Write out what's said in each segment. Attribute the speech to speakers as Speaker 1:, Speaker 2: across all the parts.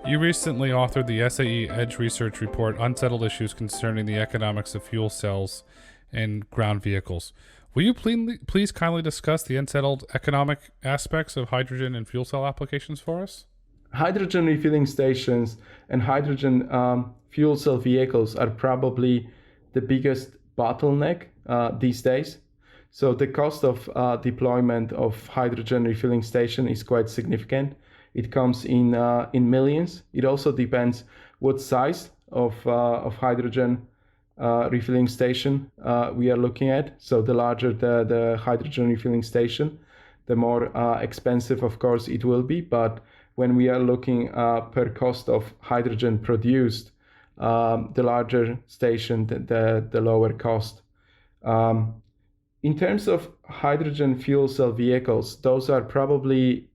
Speaker 1: You recently authored the SAE Edge Research Report, Unsettled Issues Concerning the Economics of Fuel Cells and Ground Vehicles. Will you please kindly discuss the unsettled economic aspects of hydrogen and fuel cell applications for us?
Speaker 2: Hydrogen refilling stations and hydrogen fuel cell vehicles are probably the biggest bottleneck these days. So the cost of deployment of hydrogen refilling station is quite significant. It comes in millions. It also depends what size of hydrogen refilling station we are looking at. So the larger the hydrogen refilling station, the more expensive, of course, it will be. But when we are looking per cost of hydrogen produced, the larger station, the lower cost. In terms of hydrogen fuel cell vehicles, those are probably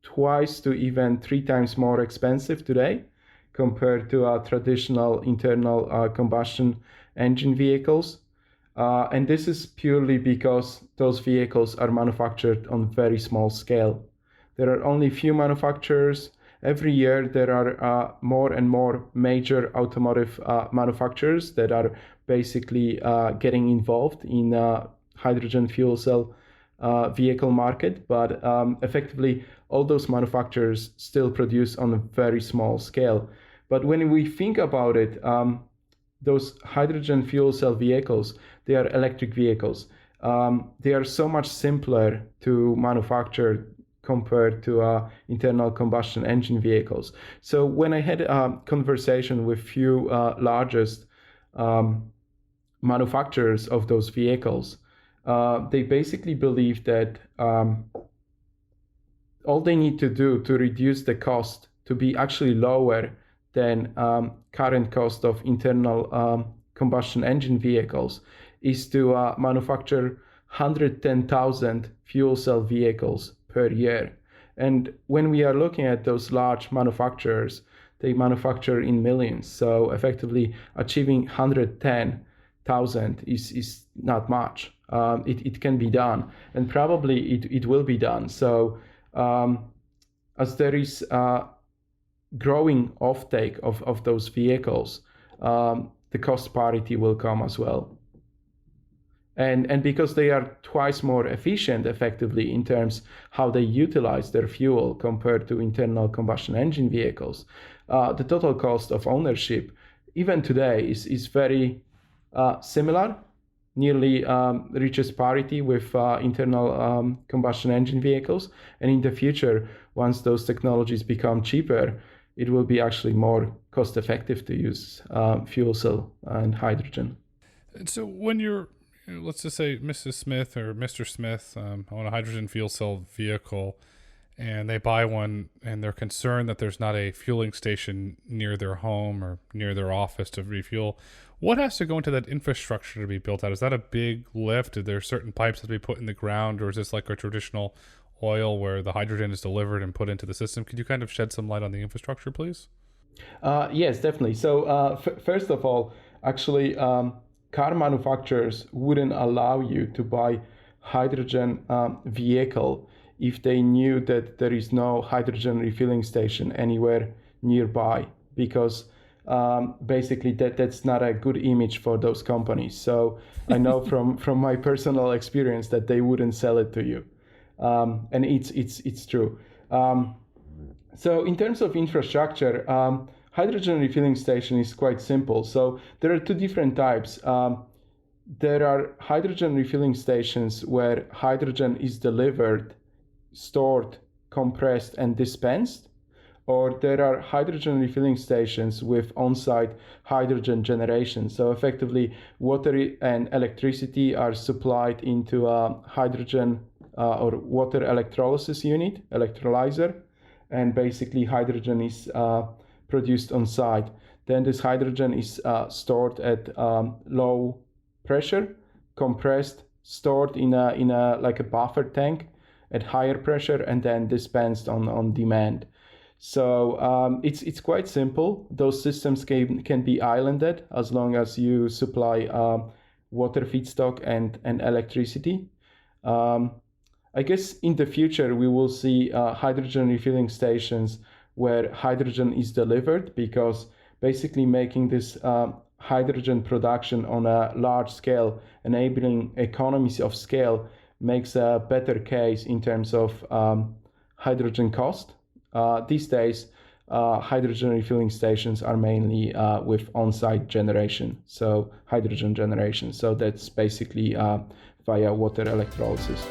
Speaker 2: twice to even 3 times more expensive today compared to traditional internal combustion engine vehicles. And this is purely because those vehicles are manufactured on very small scale. There are only few manufacturers. Every year there are more and more major automotive manufacturers that are basically getting involved in hydrogen fuel cell vehicle market, but effectively all those manufacturers still produce on a very small scale. But when we think about it, those hydrogen fuel cell vehicles, they are electric vehicles. They are so much simpler to manufacture compared to internal combustion engine vehicles. So when I had a conversation with few largest manufacturers of those vehicles, they basically believe that all they need to do to reduce the cost to be actually lower than current cost of internal combustion engine vehicles is to manufacture 110,000 fuel cell vehicles per year. And when we are looking at those large manufacturers, they manufacture in millions. So effectively achieving 110,000 is not much. It can be done, and probably it will be done. So as there is growing offtake of those vehicles, the cost parity will come as well. And because they are twice more efficient effectively in terms how they utilize their fuel compared to internal combustion engine vehicles, the total cost of ownership even today is very similar, nearly reaches parity with internal combustion engine vehicles. And in the future, once those technologies become cheaper, it will be actually more cost effective to use fuel cell and hydrogen.
Speaker 1: So when you're, let's just say Mrs. Smith or Mr. Smith on a hydrogen fuel cell vehicle, and they buy one and they're concerned that there's not a fueling station near their home or near their office to refuel, what has to go into that infrastructure to be built out? Is that a big lift? Are there certain pipes that be put in the ground, or is this like a traditional oil where the hydrogen is delivered and put into the system? Could you kind of shed some light on the infrastructure, please?
Speaker 2: Yes, definitely. So first of all, actually, car manufacturers wouldn't allow you to buy hydrogen vehicle if they knew that there is no hydrogen refilling station anywhere nearby, because basically that's not a good image for those companies. So I know from my personal experience that they wouldn't sell it to you, and it's true. So in terms of infrastructure, hydrogen refilling station is quite simple. So there are two different types. There are hydrogen refilling stations where hydrogen is delivered, stored, compressed, and dispensed, or there are hydrogen refilling stations with on-site hydrogen generation. So effectively, water and electricity are supplied into a hydrogen or water electrolysis unit, electrolyzer, and basically hydrogen is produced on site. Then this hydrogen is stored at low pressure, compressed, stored in a like a buffer tank at higher pressure, and then dispensed on demand. So it's quite simple. Those systems can be islanded as long as you supply water feedstock and electricity. I guess in the future we will see hydrogen refilling stations where hydrogen is delivered, because basically making this hydrogen production on a large scale, enabling economies of scale, makes a better case in terms of hydrogen cost. These days, hydrogen refueling stations are mainly with on-site generation, so hydrogen generation. So that's basically via water electrolysis.